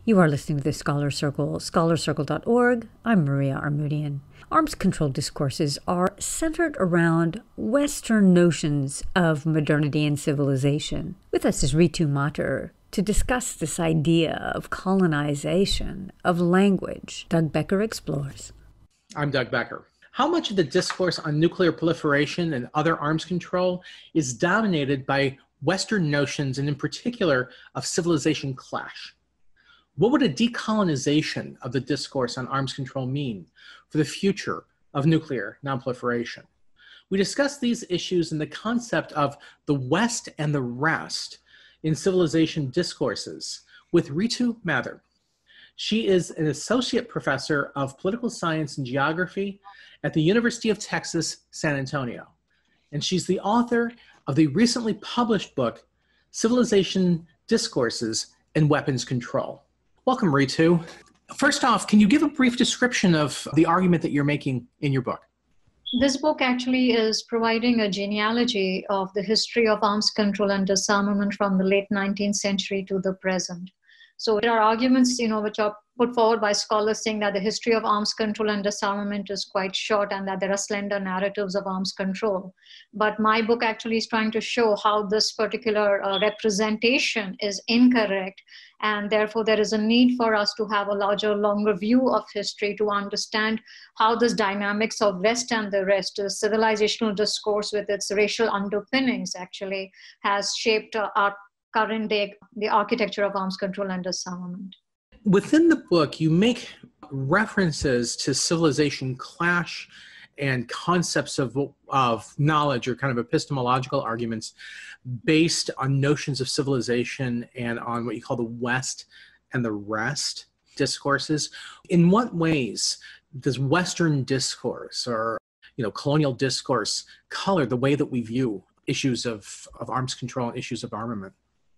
You are listening to the Scholar Circle, scholarcircle.org. I'm Maria Armoudian. Arms control discourses are centered around Western notions of modernity and civilization. With us is Ritu Mathur to discuss this idea of colonization of language. Doug Becker explores. I'm Doug Becker. How much of the discourse on nuclear proliferation and other arms control is dominated by Western notions, and in particular of civilization clash? What would a decolonization of the discourse on arms control mean for the future of nuclear non-proliferation? We discuss these issues in the concept of the West and the rest in Civilization Discourses with Ritu Mathur. She is an associate professor of political science and geography at the University of Texas, San Antonio. And she's the author of the recently published book, Civilization Discourses and Weapons Control. Welcome, Ritu. First off, can you give a brief description of the argument that you're making in your book? This book actually is providing a genealogy of the history of arms control and disarmament from the late 19th century to the present. So there are arguments, which are put forward by scholars saying that the history of arms control and disarmament is quite short and that there are slender narratives of arms control. But my book actually is trying to show how this particular representation is incorrect, and therefore there is a need for us to have a larger, longer view of history to understand how this dynamics of West and the rest, the civilizational discourse with its racial underpinnings actually has shaped our current day, the architecture of arms control and disarmament. Within the book, you make references to civilization clash and concepts of knowledge, or kind of epistemological arguments based on notions of civilization and on what you call the West and the rest discourses. In what ways does Western discourse or colonial discourse color the way that we view issues of arms control and issues of armament?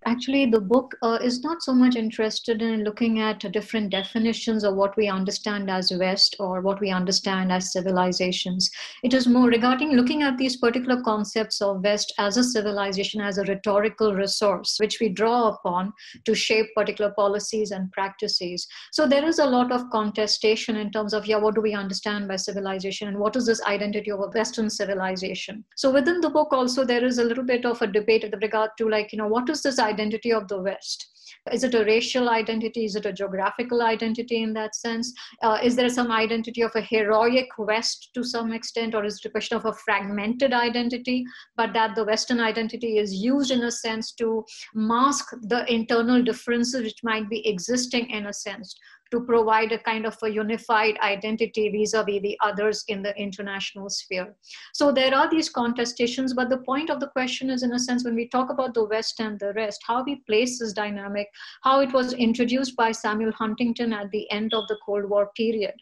Actually, the book is not so much interested in looking at different definitions of what we understand as West or what we understand as civilizations. It is more regarding looking at these particular concepts of West as a civilization, as a rhetorical resource, which we draw upon to shape particular policies and practices. So there is a lot of contestation in terms of, what do we understand by civilization and what is this identity of a Western civilization? So within the book also, there is a little bit of a debate with regard to what is this identity of the West? Is it a racial identity? Is it a geographical identity in that sense? Is there some identity of a heroic West to some extent, or is it a question of a fragmented identity, but that the Western identity is used in a sense to mask the internal differences which might be existing in a sense, to provide a kind of a unified identity vis-a-vis the others in the international sphere. So there are these contestations, but the point of the question is, in a sense, when we talk about the West and the rest, how we place this dynamic, how it was introduced by Samuel Huntington at the end of the Cold War period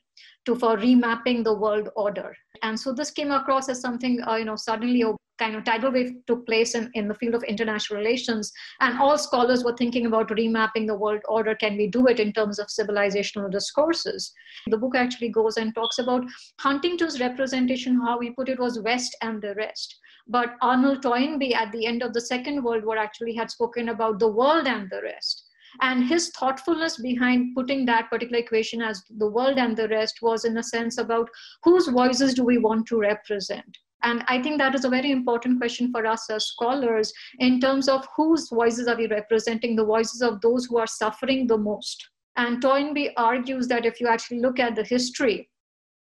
for remapping the world order. And so this came across as something, suddenly a kind of tidal wave took place in the field of international relations, and all scholars were thinking about remapping the world order. Can we do it in terms of civilizational discourses? The book actually goes and talks about Huntington's representation, how he put it was West and the rest. But Arnold Toynbee at the end of the Second World War actually had spoken about the world and the rest. And his thoughtfulness behind putting that particular equation as the world and the rest was, in a sense, about whose voices do we want to represent. And I think that is a very important question for us as scholars in terms of whose voices are we representing, the voices of those who are suffering the most. And Toynbee argues that if you actually look at the history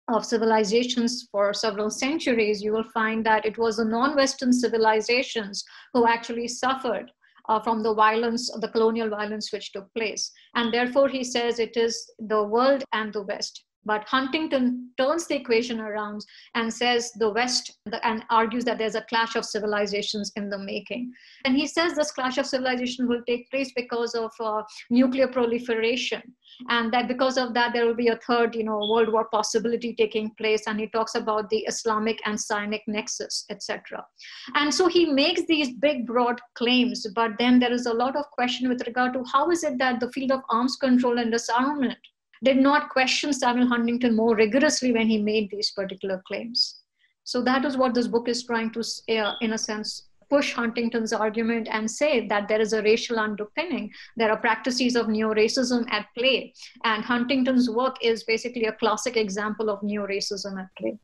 of civilizations for several centuries, you will find that it was the non-Western civilizations who actually suffered from the violence, the colonial violence which took place. And therefore, he says it is the world and the West. But Huntington turns the equation around and says the West, and argues that there's a clash of civilizations in the making. And he says this clash of civilization will take place because of nuclear proliferation. And that because of that, there will be a third, World War possibility taking place. And he talks about the Islamic and Psionic nexus, etc. And so he makes these big, broad claims. But then there is a lot of question with regard to how is it that the field of arms control and disarmament did not question Samuel Huntington more rigorously when he made these particular claims. So that is what this book is trying to, in a sense, push Huntington's argument and say that there is a racial underpinning. There are practices of neo-racism at play. And Huntington's work is basically a classic example of neo-racism at play.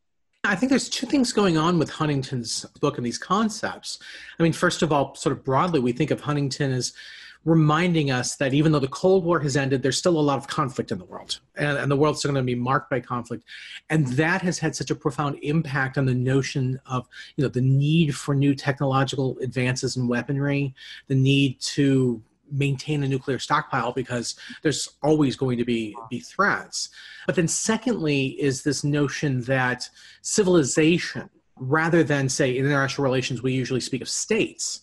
I think there's two things going on with Huntington's book and these concepts. I mean, first of all, sort of broadly, we think of Huntington as reminding us that even though the Cold War has ended, there's still a lot of conflict in the world, and the world's still going to be marked by conflict. And that has had such a profound impact on the notion of, the need for new technological advances in weaponry, the need to maintain a nuclear stockpile because there's always going to be threats. But then secondly is this notion that civilization, rather than say in international relations, we usually speak of states,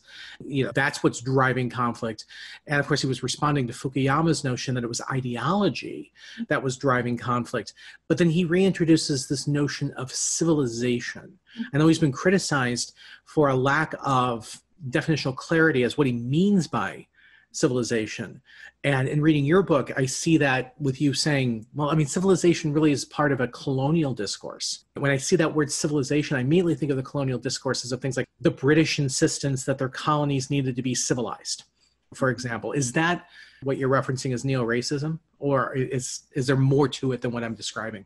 that's what's driving conflict. And of course, he was responding to Fukuyama's notion that it was ideology that was driving conflict. But then he reintroduces this notion of civilization. I know he's been criticized for a lack of definitional clarity as what he means by civilization. And in reading your book, I see that with you saying, well, I mean, civilization really is part of a colonial discourse. When I see that word civilization, I immediately think of the colonial discourses of things like the British insistence that their colonies needed to be civilized, for example. Is that what you're referencing as neo-racism? Or is there more to it than what I'm describing?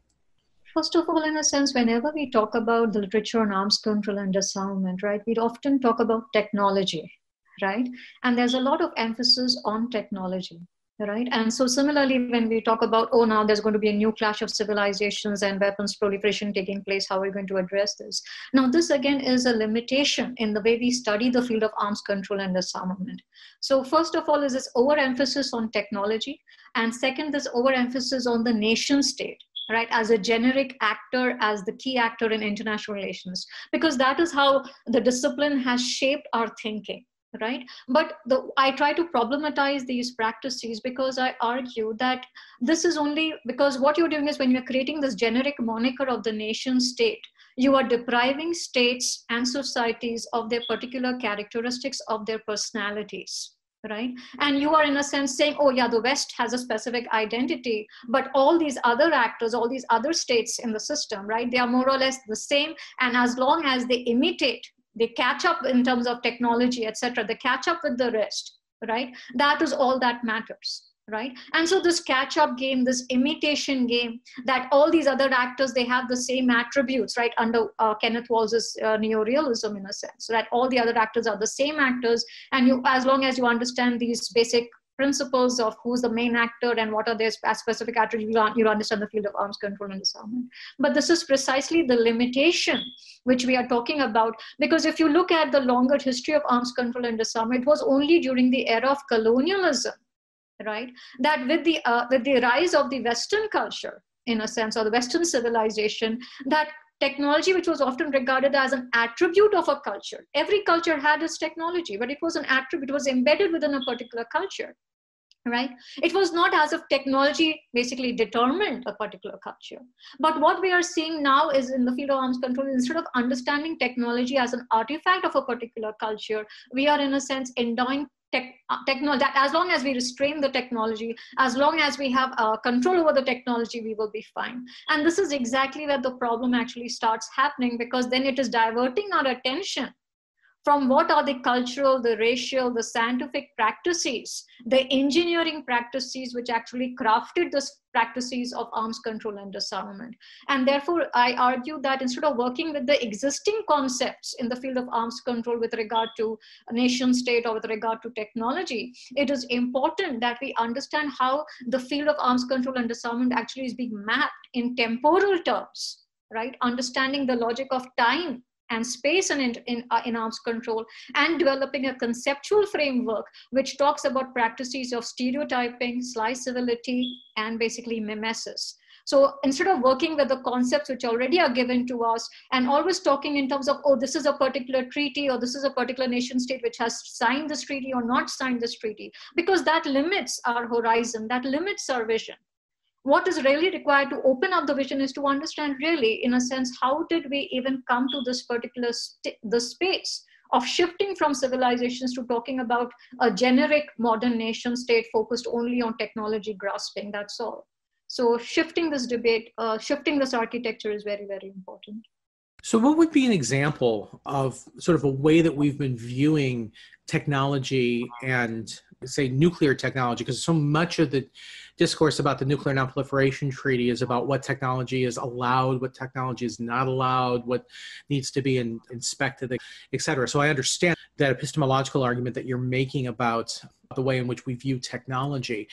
First of all, in a sense, whenever we talk about the literature on arms control and disarmament, right, we'd often talk about technology. Right? And there's a lot of emphasis on technology, right? And so similarly, when we talk about, now there's going to be a new clash of civilizations and weapons proliferation taking place, how are we going to address this? Now, this again is a limitation in the way we study the field of arms control and disarmament. So first of all is this overemphasis on technology. And second, this overemphasis on the nation state, right, as a generic actor, as the key actor in international relations, because that is how the discipline has shaped our thinking. Right. But I try to problematize these practices because I argue that this is only because what you're doing is when you're creating this generic moniker of the nation state, you are depriving states and societies of their particular characteristics, of their personalities. Right. And you are in a sense saying, oh, yeah, the West has a specific identity, but all these other actors, all these other states in the system, right, they are more or less the same. And as long as they imitate, they catch up in terms of technology, etc. They catch up with the rest, right? That is all that matters, right? And so this catch-up game, this imitation game, that all these other actors, they have the same attributes, right? Under Kenneth Walsh's neorealism, in a sense, that all the other actors are the same actors. And you, as long as you understand these basic principles of who's the main actor and what are their specific attributes, you understand the field of arms control and disarmament. But this is precisely the limitation which we are talking about, because if you look at the longer history of arms control and disarmament, it was only during the era of colonialism, right, that with the rise of the Western culture, in a sense, or the Western civilization, that technology, which was often regarded as an attribute of a culture. Every culture had its technology, but it was an attribute, it was embedded within a particular culture, right? It was not as if technology basically determined a particular culture. But what we are seeing now is in the field of arms control, instead of understanding technology as an artifact of a particular culture, we are in a sense endowing technology, that as long as we restrain the technology, as long as we have control over the technology, we will be fine. And this is exactly where the problem actually starts happening, because then it is diverting our attention from what are the cultural, the racial, the scientific practices, the engineering practices which actually crafted the practices of arms control and disarmament. And therefore, I argue that instead of working with the existing concepts in the field of arms control with regard to a nation state or with regard to technology, it is important that we understand how the field of arms control and disarmament actually is being mapped in temporal terms, right? Understanding the logic of time and space in arms control, and developing a conceptual framework which talks about practices of stereotyping, sly civility, and basically mimesis. So instead of working with the concepts which already are given to us and always talking in terms of, oh, this is a particular treaty or this is a particular nation state which has signed this treaty or not signed this treaty, because that limits our horizon, that limits our vision. What is really required to open up the vision is to understand really, in a sense, how did we even come to this particular the space of shifting from civilizations to talking about a generic modern nation state focused only on technology grasping, that's all. So shifting this debate, shifting this architecture is very, very important. So what would be an example of sort of a way that we've been viewing technology and, say, nuclear technology? Because so much of the discourse about the Nuclear Non-Proliferation Treaty is about what technology is allowed, what technology is not allowed, what needs to be inspected, et cetera. So I understand that epistemological argument that you're making about the way in which we view technology.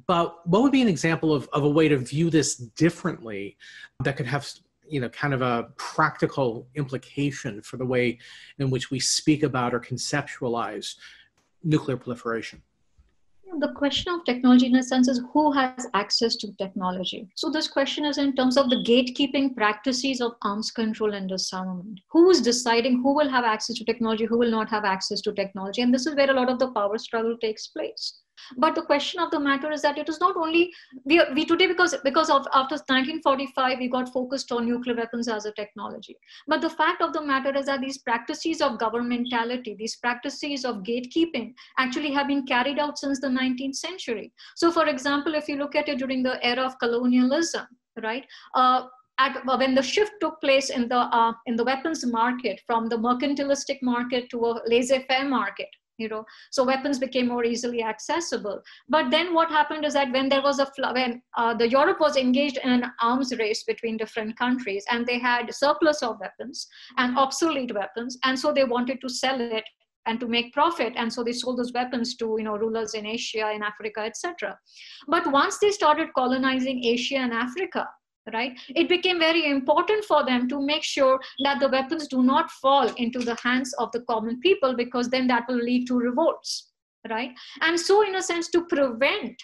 But what would be an example of a way to view this differently that could have, kind of a practical implication for the way in which we speak about or conceptualize nuclear proliferation? The question of technology in a sense is who has access to technology. So this question is in terms of the gatekeeping practices of arms control and disarmament. Who is deciding who will have access to technology, who will not have access to technology? And this is where a lot of the power struggle takes place. But the question of the matter is that it is not only we today, because of after 1945 we got focused on nuclear weapons as a technology. But the fact of the matter is that these practices of governmentality, these practices of gatekeeping actually have been carried out since the 19th century. So for example, if you look at it during the era of colonialism, right? When the shift took place in the weapons market from the mercantilistic market to a laissez-faire market, so weapons became more easily accessible. But then what happened is that when there was the Europe was engaged in an arms race between different countries, and they had surplus of weapons and obsolete weapons, and so they wanted to sell it and to make profit, and so they sold those weapons to rulers in Asia, in Africa, etc. But once they started colonizing Asia and Africa, right, it became very important for them to make sure that the weapons do not fall into the hands of the common people, because then that will lead to revolts, right? And so in a sense, to prevent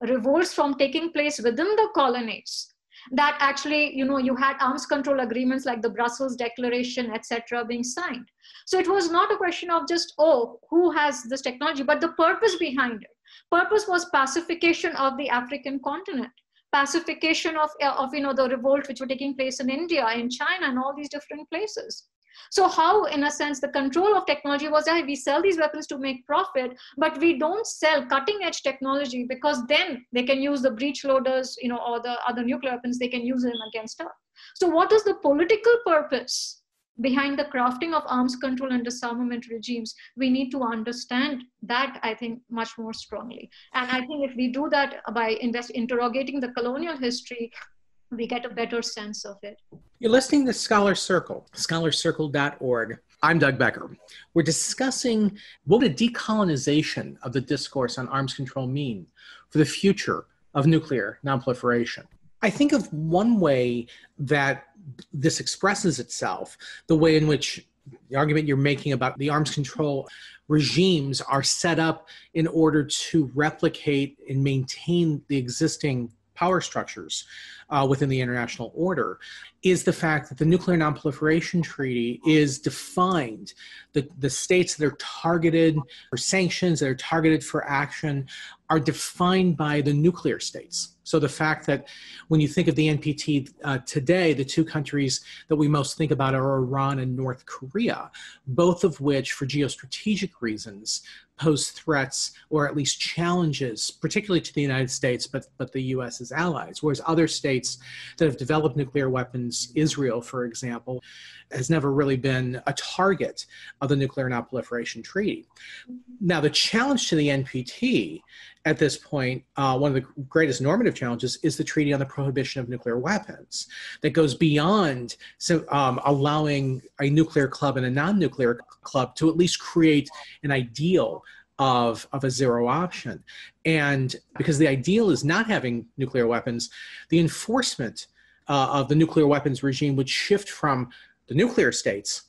revolts from taking place within the colonies, that actually, you had arms control agreements like the Brussels Declaration, etc., being signed. So it was not a question of just, who has this technology, but the purpose behind it. Purpose was pacification of the African continent, pacification of the revolt which were taking place in India, in China, and all these different places. So how, in a sense, the control of technology was that we sell these weapons to make profit, but we don't sell cutting edge technology, because then they can use the breech loaders, or the other nuclear weapons, they can use them against us. So what is the political purpose behind the crafting of arms control and disarmament regimes? We need to understand that, I think, much more strongly. And I think if we do that by interrogating the colonial history, we get a better sense of it. You're listening to Scholar Circle, scholarcircle.org. I'm Doug Becker. We're discussing what would a decolonization of the discourse on arms control mean for the future of nuclear nonproliferation. I think of one way that this expresses itself, the way in which the argument you're making about the arms control regimes are set up in order to replicate and maintain the existing power structures within the international order, is the fact that the Nuclear Non-Proliferation Treaty is defined, the states that are targeted for sanctions, that are targeted for action, are defined by the nuclear states. So the fact that when you think of the NPT today, the two countries that we most think about are Iran and North Korea, both of which, for geostrategic reasons, pose threats or at least challenges, particularly to the United States, but the U.S.'s allies. Whereas other states that have developed nuclear weapons, Israel, for example, has never really been a target of the Nuclear Non-Proliferation Treaty. Now, the challenge to the NPT at this point, one of the greatest normative challenges, is the Treaty on the Prohibition of Nuclear Weapons, that goes beyond allowing a nuclear club and a non-nuclear club to at least create an ideal of a zero option. And because the ideal is not having nuclear weapons, the enforcement of the nuclear weapons regime would shift from the nuclear states,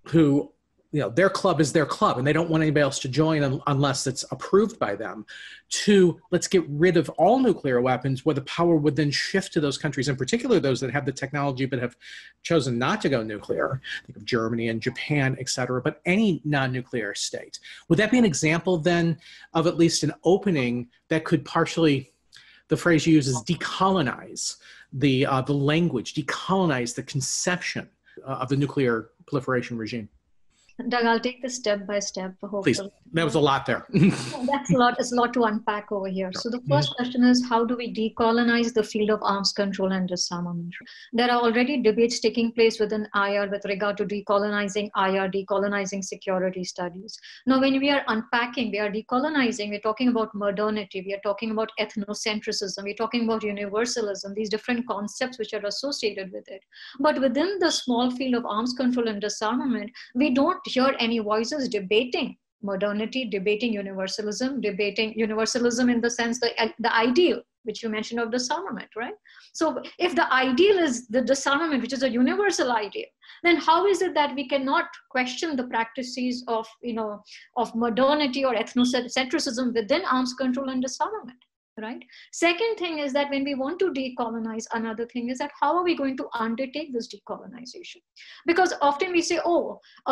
who, their club is their club and they don't want anybody else to join unless it's approved by them, to let's get rid of all nuclear weapons, where the power would then shift to those countries, in particular those that have the technology but have chosen not to go nuclear. Think of Germany and Japan, et cetera, but any non-nuclear state. Would that be an example then of at least an opening that could partially, the phrase you use is decolonize the language, decolonize the conception of the nuclear proliferation regime? Doug, I'll take this step by step, Please. hopefully. That was a lot there. That's a lot. It's a lot to unpack over here. So the first question is, how do we decolonize the field of arms control and disarmament? There are already debates taking place within IR with regard to decolonizing IR, decolonizing security studies. Now, when we are unpacking, we are decolonizing, we're talking about modernity, we are talking about ethnocentrism, we're talking about universalism, these different concepts which are associated with it. But within the small field of arms control and disarmament, we don't hear any voices debating modernity, debating universalism in the sense the ideal, which you mentioned of disarmament, right? So if the ideal is the disarmament, which is a universal ideal, then how is it that we cannot question the practices of, of modernity or ethnocentrism within arms control and disarmament? Right. Second thing is that when we want to decolonize, another thing is that how are we going to undertake this decolonization? Because often we say,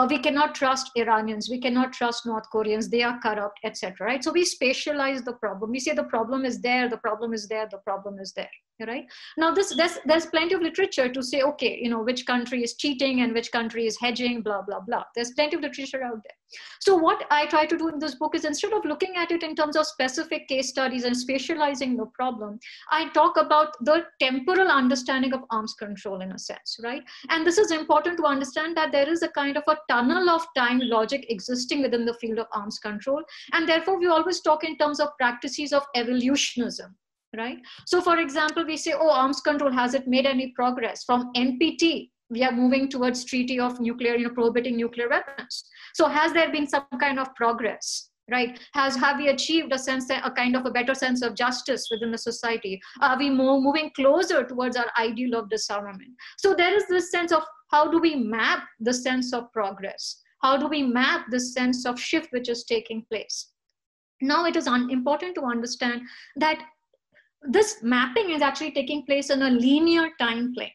we cannot trust Iranians, we cannot trust North Koreans, they are corrupt, etc. Right. So we spatialize the problem. We say the problem is there, the problem is there, the problem is there. Right. Now there's plenty of literature to say, okay, which country is cheating and which country is hedging, blah, blah, blah. There's plenty of literature out there. So what I try to do in this book is, instead of looking at it in terms of specific case studies and spatializing the problem, I talk about the temporal understanding of arms control in a sense, right? And this is important to understand that there is a kind of a tunnel of time logic existing within the field of arms control. And therefore, we always talk in terms of practices of evolutionism. Right? So for example, we say, arms control, has it made any progress? From NPT, we are moving towards treaty of nuclear, prohibiting nuclear weapons. So has there been some kind of progress? Right? Have we achieved a kind of a better sense of justice within the society? Are we moving closer towards our ideal of disarmament? So there is this sense of, how do we map the sense of progress? How do we map the sense of shift which is taking place? Now it is important to understand that this mapping is actually taking place in a linear time plane,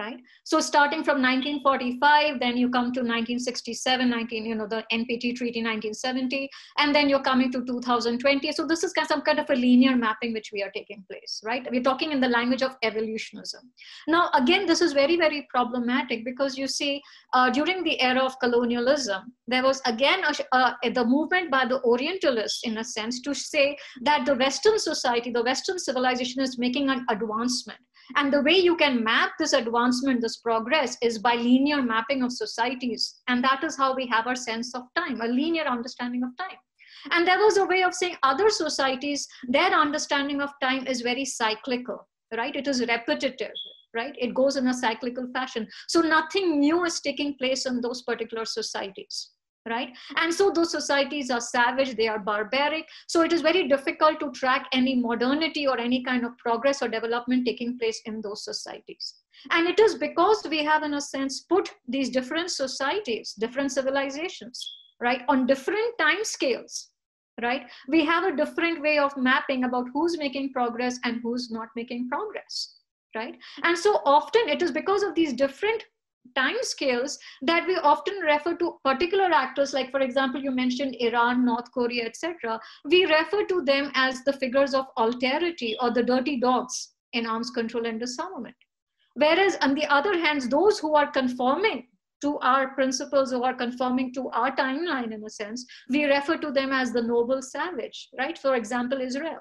right? So starting from 1945, then you come to 1967, the NPT Treaty 1970, and then you're coming to 2020. So this is some kind of a linear mapping which we are taking place, right? We're talking in the language of evolutionism. Now, again, this is very, very problematic, because you see, during the era of colonialism, there was again the movement by the Orientalists, in a sense, to say that the Western society, the Western civilization is making an advancement. And the way you can map this advancement, this progress, is by linear mapping of societies. And that is how we have our sense of time, a linear understanding of time. And there was a way of saying other societies, their understanding of time is very cyclical, right? It is repetitive, right? It goes in a cyclical fashion. So nothing new is taking place in those particular societies. Right? And so those societies are savage, they are barbaric. So it is very difficult to track any modernity or any kind of progress or development taking place in those societies. And it is because we have, in a sense, put these different societies, different civilizations, right, on different time scales, right? We have a different way of mapping about who's making progress and who's not making progress, right? And so often it is because of these different time scales that we often refer to particular actors, like, for example, you mentioned Iran, North Korea, etc. We refer to them as the figures of alterity or the dirty dogs in arms control and disarmament. Whereas, on the other hand, those who are conforming to our principles, who are conforming to our timeline, in a sense, we refer to them as the noble savage, right? For example, Israel.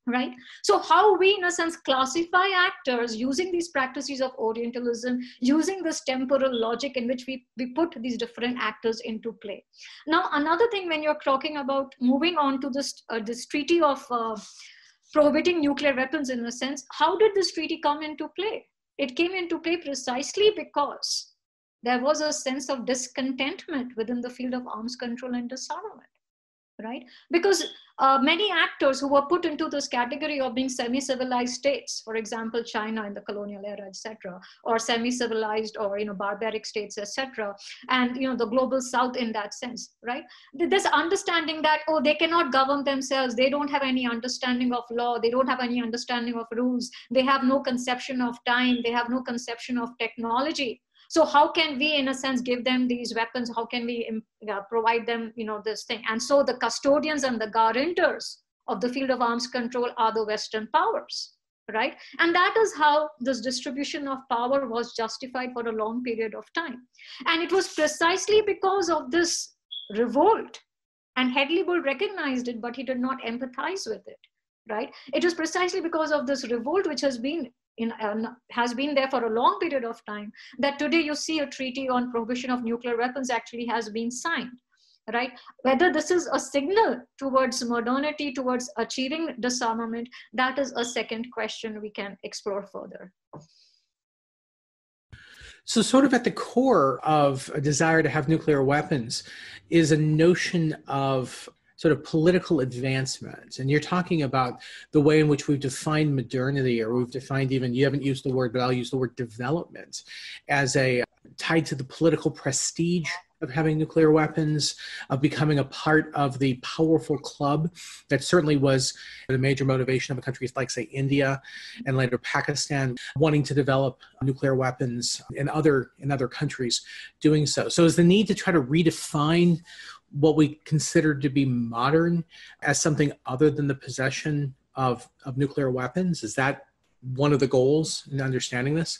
Right? So how we, in a sense, classify actors using these practices of Orientalism, using this temporal logic in which we put these different actors into play. Now, another thing, when you're talking about moving on to this treaty of prohibiting nuclear weapons, in a sense, how did this treaty come into play? It came into play precisely because there was a sense of discontentment within the field of arms control and disarmament. Right? Because many actors who were put into this category of being semi-civilized states, for example, China in the colonial era, etc., or semi-civilized or barbaric states, etc., and the global South in that sense, right? This understanding that they cannot govern themselves, they don't have any understanding of law, they don't have any understanding of rules, they have no conception of time, they have no conception of technology. So how can we, in a sense, give them these weapons? How can we provide them, this thing? And so the custodians and the guarantors of the field of arms control are the Western powers, right? And that is how this distribution of power was justified for a long period of time. And it was precisely because of this revolt, and Hedley Bull recognized it, but he did not empathize with it, right? It was precisely because of this revolt, which has been there for a long period of time, that today you see a treaty on prohibition of nuclear weapons actually has been signed, right? Whether this is a signal towards modernity, towards achieving disarmament, that is a second question we can explore further. So sort of at the core of a desire to have nuclear weapons is a notion of sort of political advancement. And you're talking about the way in which we've defined modernity, or we've defined even, you haven't used the word, but I'll use the word development, as a tied to the political prestige of having nuclear weapons, of becoming a part of the powerful club. That certainly was the major motivation of countries like, say, India and later Pakistan, wanting to develop nuclear weapons, and other countries doing so. So is the need to try to redefine what we consider to be modern as something other than the possession of nuclear weapons? Is that one of the goals in understanding this?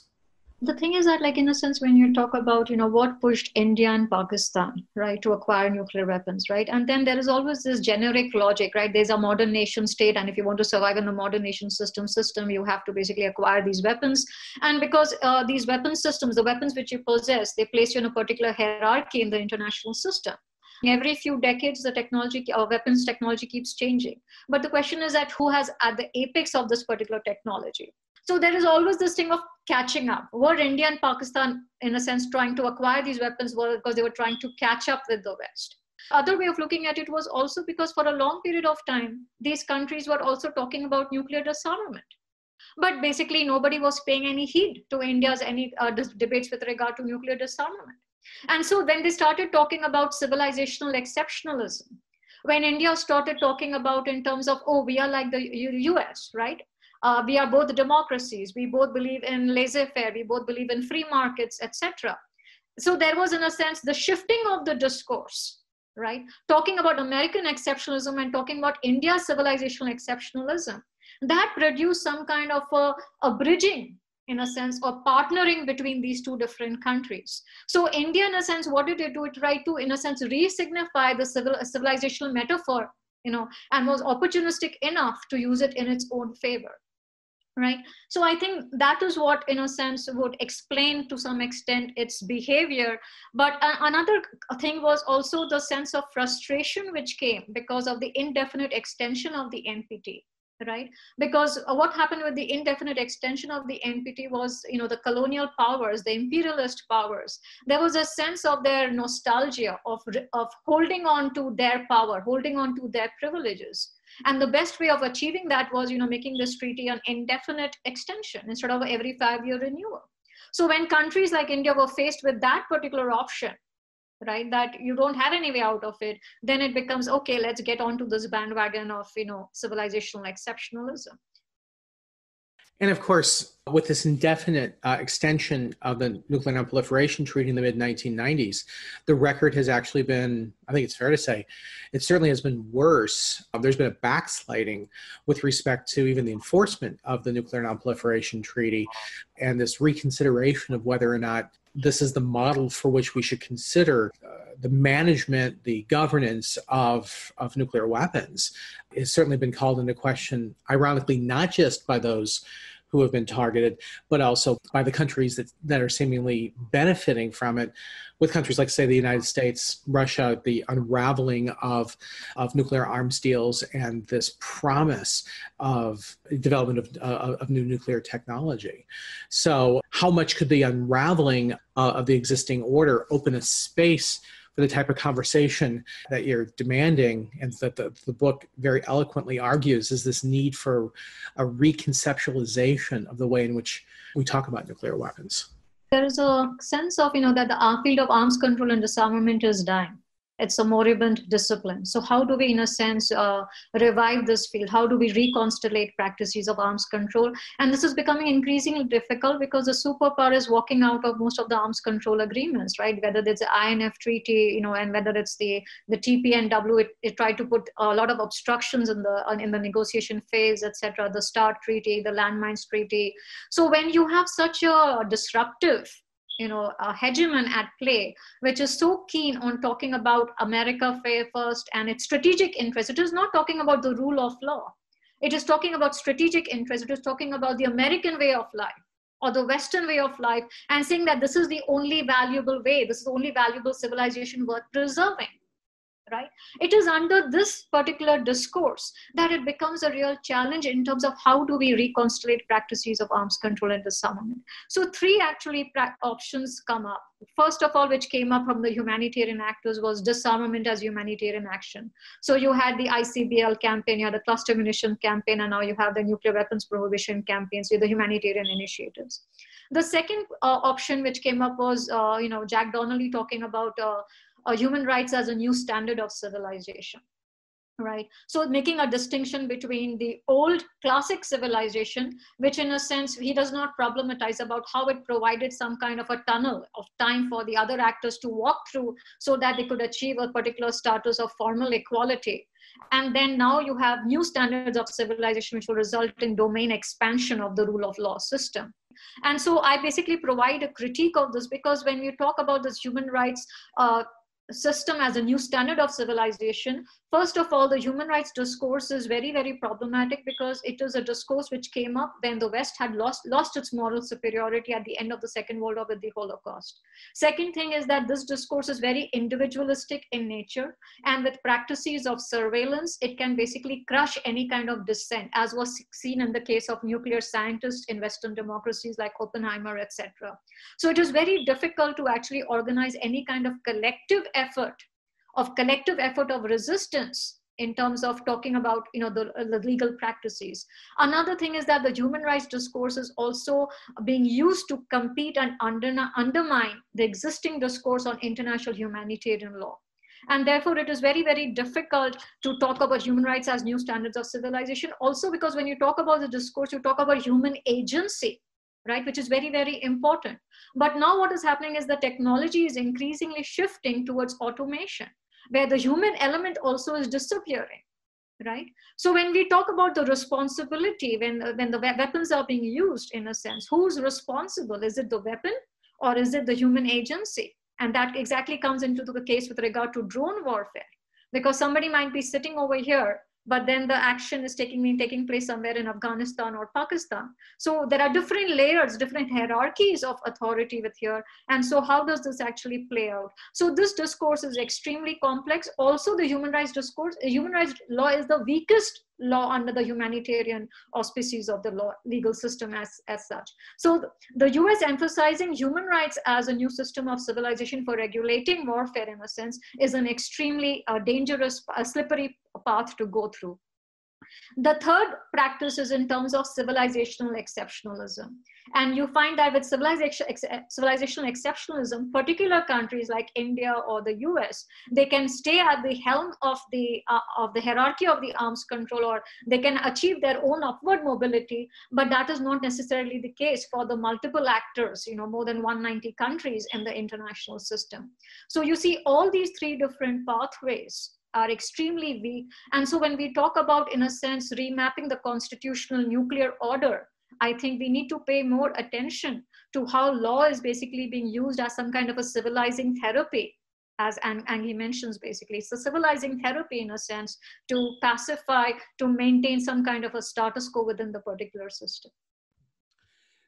The thing is that, like, in a sense, when you talk about, what pushed India and Pakistan, right, to acquire nuclear weapons, right? And then there is always this generic logic, right? There's a modern nation state, and if you want to survive in a modern nation system, you have to basically acquire these weapons. And because these weapon systems, the weapons which you possess, they place you in a particular hierarchy in the international system. Every few decades, the technology, weapons technology keeps changing. But the question is that who has at the apex of this particular technology? So there is always this thing of catching up. Were India and Pakistan, in a sense, trying to acquire these weapons because they were trying to catch up with the West? Other way of looking at it was also because for a long period of time, these countries were also talking about nuclear disarmament. But basically, nobody was paying any heed to India's debates with regard to nuclear disarmament. And so when they started talking about civilizational exceptionalism, when India started talking about in terms of, oh, we are like the US, right? We are both democracies. We both believe in laissez-faire. We both believe in free markets, etc. So there was, in a sense, the shifting of the discourse, right? Talking about American exceptionalism and talking about India's civilizational exceptionalism. That produced some kind of a bridging, in a sense, or partnering between these two different countries. So India, in a sense, what did it do? It tried to, in a sense, re-signify the civilizational metaphor, and was opportunistic enough to use it in its own favor. Right. So I think that is what, in a sense, would explain to some extent its behavior. But another thing was also the sense of frustration which came because of the indefinite extension of the NPT. Right. Because what happened with the indefinite extension of the NPT was, the colonial powers, the imperialist powers, there was a sense of their nostalgia of holding on to their power, holding on to their privileges. And the best way of achieving that was, making this treaty an indefinite extension instead of every 5-year renewal. So when countries like India were faced with that particular option, right, that you don't have any way out of it, then it becomes, okay, let's get onto this bandwagon of, civilizational exceptionalism. And of course, with this indefinite extension of the Nuclear Non-Proliferation Treaty in the mid-1990s, the record has actually been, I think it's fair to say, it certainly has been worse. There's been a backsliding with respect to even the enforcement of the Nuclear Non-Proliferation Treaty, and this reconsideration of whether or not this is the model for which we should consider the management, the governance of nuclear weapons has certainly been called into question, ironically, not just by those who have been targeted, but also by the countries that are seemingly benefiting from it, with countries like, say, the United States, Russia, the unraveling of nuclear arms deals, and this promise of development of new nuclear technology. So how much could the unraveling of the existing order open a space for the type of conversation that you're demanding, and that the book very eloquently argues, is this need for a reconceptualization of the way in which we talk about nuclear weapons? There is a sense of, that the field of arms control and disarmament is dying. It's a moribund discipline. So how do we, in a sense, revive this field? How do we reconstellate practices of arms control? And this is becoming increasingly difficult because the superpower is walking out of most of the arms control agreements, right? Whether it's the INF Treaty, and whether it's the TPNW, it tried to put a lot of obstructions in the negotiation phase, etc. The START Treaty, the Landmines Treaty. So when you have such a disruptive a hegemon at play, which is so keen on talking about America first and its strategic interest. It is not talking about the rule of law. It is talking about strategic interest. It is talking about the American way of life or the Western way of life, and saying that this is the only valuable way, this is the only valuable civilization worth preserving. Right? It is under this particular discourse that it becomes a real challenge in terms of how do we reconstellate practices of arms control and disarmament. So three actually options come up. First of all, which came up from the humanitarian actors, was disarmament as humanitarian action. So you had the ICBL campaign, you had the cluster munition campaign, and now you have the nuclear weapons prohibition campaigns with the humanitarian initiatives. The second option which came up was, Jack Donnelly talking about human rights as a new standard of civilization, right? So making a distinction between the old classic civilization, which in a sense, he does not problematize about how it provided some kind of a tunnel of time for the other actors to walk through so that they could achieve a particular status of formal equality. And then now you have new standards of civilization, which will result in domain expansion of the rule of law system. And so I basically provide a critique of this, because when you talk about this human rights system as a new standard of civilization, first of all, the human rights discourse is very, very problematic, because it is a discourse which came up when the West had lost its moral superiority at the end of the Second World War with the Holocaust. Second thing is that this discourse is very individualistic in nature, and with practices of surveillance, it can basically crush any kind of dissent, as was seen in the case of nuclear scientists in Western democracies like Oppenheimer, etc. So it is very difficult to actually organize any kind of collective effort of resistance in terms of talking about the legal practices. Another thing is that the human rights discourse is also being used to compete and undermine the existing discourse on international humanitarian law. And therefore, it is very, very difficult to talk about human rights as new standards of civilization. Also, because when you talk about the discourse, you talk about human agency, right, which is very, very important. But now what is happening is the technology is increasingly shifting towards automation, where the human element also is disappearing, right? So when we talk about the responsibility, when the weapons are being used, in a sense, who's responsible? Is it the weapon or is it the human agency? And that exactly comes into the case with regard to drone warfare, because somebody might be sitting over here, but then the action is taking place somewhere in Afghanistan or Pakistan. So there are different layers, different hierarchies of authority with here. And so how does this actually play out? So this discourse is extremely complex. Also, the human rights discourse, human rights law is the weakest law under the humanitarian auspices of the law legal system as such. So the US emphasizing human rights as a new system of civilization for regulating warfare, in a sense, is an extremely dangerous, slippery path to go through. The third practice is in terms of civilizational exceptionalism. And you find that with civilizational exceptionalism, particular countries like India or the US, they can stay at the helm of the hierarchy of the arms control, or they can achieve their own upward mobility, but that is not necessarily the case for the multiple actors, more than 190 countries in the international system. So you see all these three different pathways are extremely weak. And so when we talk about, in a sense, remapping the constitutional nuclear order, I think we need to pay more attention to how law is basically being used as some kind of a civilizing therapy, as Angie mentions, basically. It's a civilizing therapy, in a sense, to pacify, to maintain some kind of a status quo within the particular system.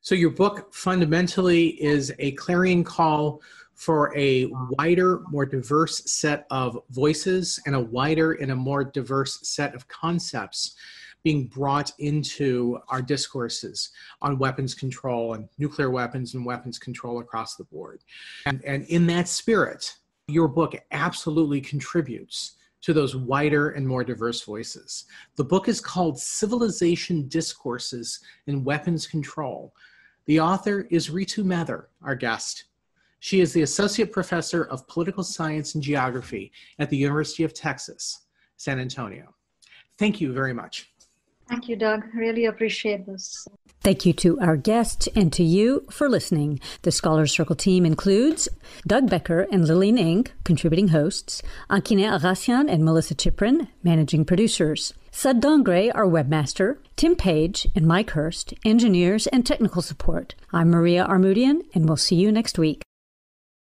So your book fundamentally is a clarion call for a wider, more diverse set of voices and a wider and a more diverse set of concepts being brought into our discourses on weapons control and nuclear weapons and weapons control across the board. And in that spirit, your book absolutely contributes to those wider and more diverse voices. The book is called Civilizational Discourses in Weapons Control. The author is Ritu Mathur, our guest. She is the Associate Professor of Political Science and Geography at the University of Texas, San Antonio. Thank you very much. Thank you, Doug. Really appreciate this. Thank you to our guests and to you for listening. The Scholars Circle team includes Doug Becker and Lillian Ng, contributing hosts, Ankine Agassian and Melissa Chiprin, managing producers, Sud Dongre, our webmaster, Tim Page and Mike Hurst, engineers and technical support. I'm Maria Armudian, and we'll see you next week.